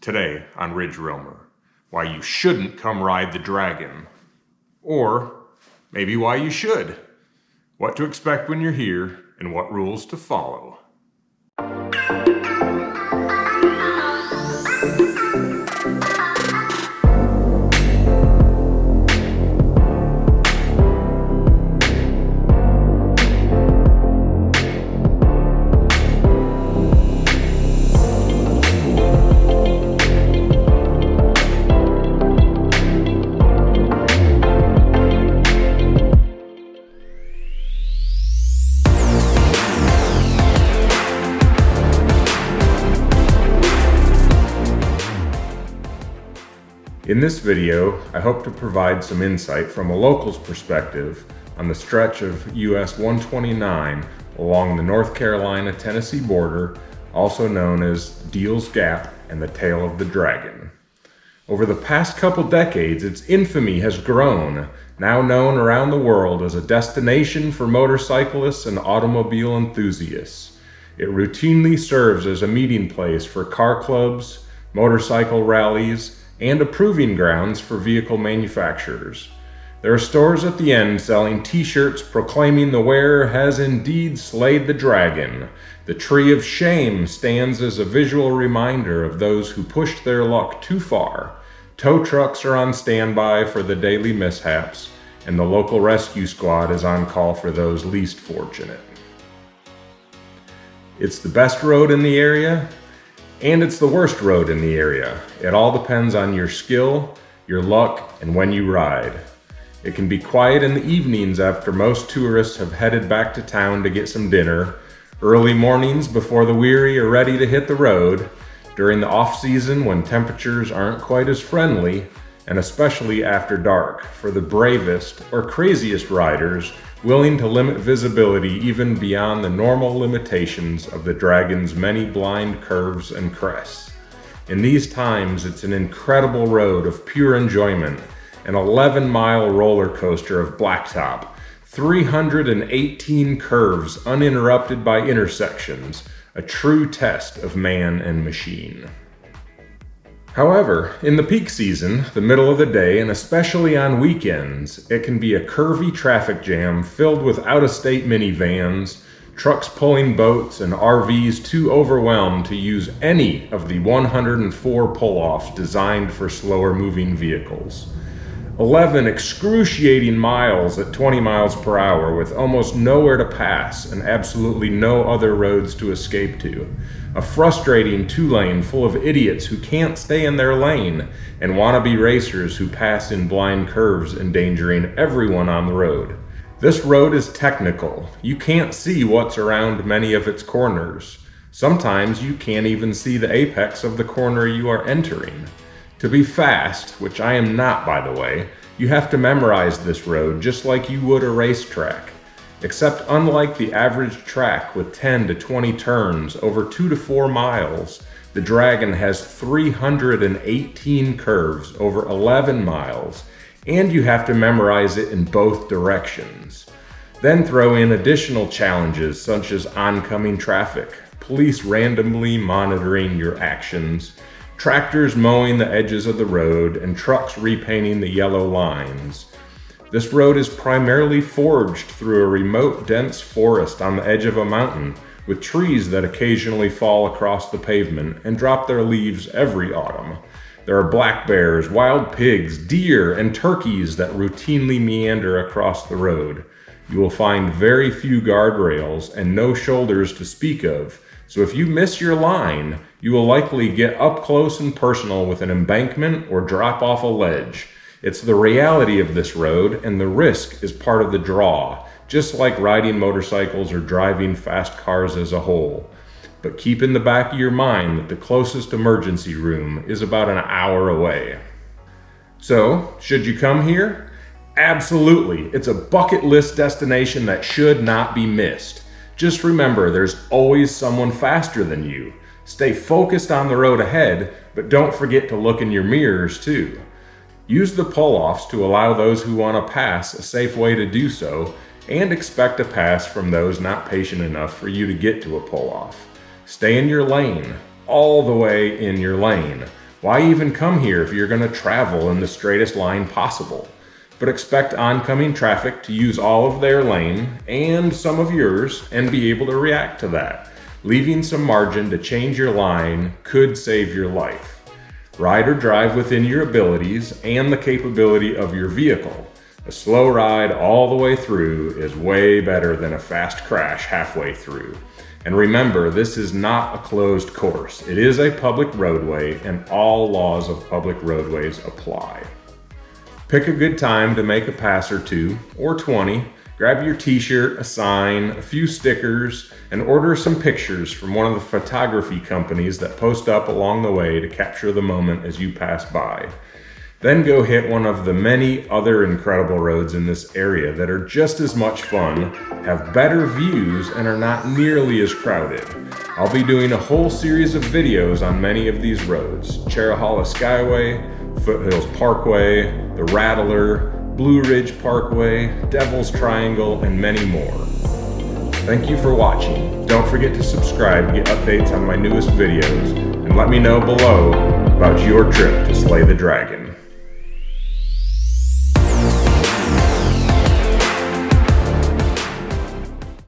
Today on Ridge Roamer, why you shouldn't come ride the dragon. Or maybe why you should. What to expect when you're here and what rules to follow. In this video, I hope to provide some insight from a local's perspective on the stretch of US 129 along the North Carolina-Tennessee border, also known as Deals Gap and the Tail of the Dragon. Over the past couple decades, its infamy has grown, now known around the world as a destination for motorcyclists and automobile enthusiasts. It routinely serves as a meeting place for car clubs, motorcycle rallies, and a proving grounds for vehicle manufacturers. There are stores at the end selling t-shirts proclaiming the wearer has indeed slayed the dragon. The tree of shame stands as a visual reminder of those who pushed their luck too far. Tow trucks are on standby for the daily mishaps, and the local rescue squad is on call for those least fortunate. It's the best road in the area, and it's the worst road in the area. It all depends on your skill, your luck, and when you ride. It can be quiet in the evenings after most tourists have headed back to town to get some dinner, early mornings before the weary are ready to hit the road, during the off-season when temperatures aren't quite as friendly, and especially after dark for the bravest or craziest riders willing to limit visibility even beyond the normal limitations of the dragon's many blind curves and crests. In these times, it's an incredible road of pure enjoyment, an 11-mile roller coaster of blacktop, 318 curves uninterrupted by intersections, a true test of man and machine. However, in the peak season, the middle of the day, and especially on weekends, it can be a curvy traffic jam filled with out-of-state minivans, trucks pulling boats, and RVs too overwhelmed to use any of the 104 pull-offs designed for slower-moving vehicles. 11 excruciating miles at 20 miles per hour with almost nowhere to pass and absolutely no other roads to escape to. A frustrating two-lane full of idiots who can't stay in their lane and wannabe racers who pass in blind curves, endangering everyone on the road. This road is technical. You can't see what's around many of its corners. Sometimes you can't even see the apex of the corner you are entering. To be fast, which I am not by the way, you have to memorize this road just like you would a racetrack. Except unlike the average track with 10 to 20 turns over 2 to 4 miles, the Dragon has 318 curves over 11 miles, and you have to memorize it in both directions. Then throw in additional challenges such as oncoming traffic, police randomly monitoring your actions, tractors mowing the edges of the road, and trucks repainting the yellow lines. This road is primarily forged through a remote, dense forest on the edge of a mountain, with trees that occasionally fall across the pavement and drop their leaves every autumn. There are black bears, wild pigs, deer, and turkeys that routinely meander across the road. You will find very few guardrails and no shoulders to speak of, so if you miss your line, you will likely get up close and personal with an embankment or drop off a ledge. It's the reality of this road, and the risk is part of the draw, just like riding motorcycles or driving fast cars as a whole. But keep in the back of your mind that the closest emergency room is about an hour away. So, should you come here? Absolutely. It's a bucket list destination that should not be missed. Just remember, there's always someone faster than you. Stay focused on the road ahead, but don't forget to look in your mirrors too. Use the pull-offs to allow those who want to pass a safe way to do so, and expect a pass from those not patient enough for you to get to a pull-off. Stay in your lane, all the way in your lane. Why even come here if you're going to travel in the straightest line possible? But expect oncoming traffic to use all of their lane and some of yours and be able to react to that. Leaving some margin to change your line could save your life. Ride or drive within your abilities and the capability of your vehicle. A slow ride all the way through is way better than a fast crash halfway through. And remember, this is not a closed course. It is a public roadway and all laws of public roadways apply. Pick a good time to make a pass or two, or 20. Grab your t-shirt, a sign, a few stickers, and order some pictures from one of the photography companies that post up along the way to capture the moment as you pass by. Then go hit one of the many other incredible roads in this area that are just as much fun, have better views, and are not nearly as crowded. I'll be doing a whole series of videos on many of these roads: Cherahalla Skyway, Foothills Parkway, the Rattler, Blue Ridge Parkway, Devil's Triangle, and many more. Thank you for watching. Don't forget to subscribe to get updates on my newest videos, and let me know below about your trip to slay the dragon.